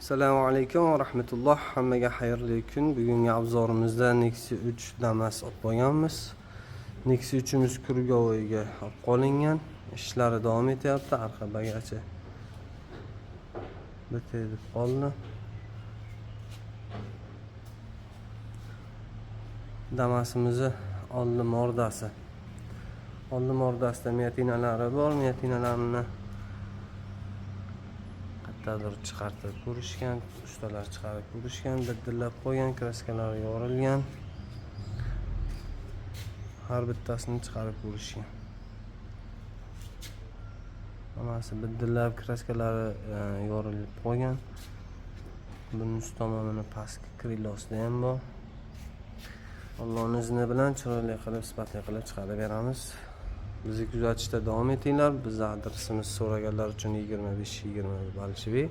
Assalomu alaykum va rahmatulloh. Hammaga xayrli kun. Bugungi obzorimizda Nexia 3 Damas olib qo'yganmiz. Nexia 3imiz kurgovoyga olib qo'lingan. Ishlari davom etyapti. Arqa bagachi bitib qoldi. Damasimizni oldi mordasi. Oldi mordasida miyatinalari bor. Miyatinalarni qattiqroq chiqarib ko'rishgan, ustalar chiqarib ko'rishgan, biddillab qo'ygan, kraskalari yorilgan. Har bittasini chiqarib ko'rishgan. Hammasi biddillab, kraskalari yorilib qo'ygan. Buning ust tomonini pastki krilosida ham bor. Allohning izni bilan chiroyli qilib, sifatli qilib chiqarib beramiz. Bizni kuzatishda davom etinglar. Bizning adresimiz so'raganlar uchun 25-20 Balchiviy.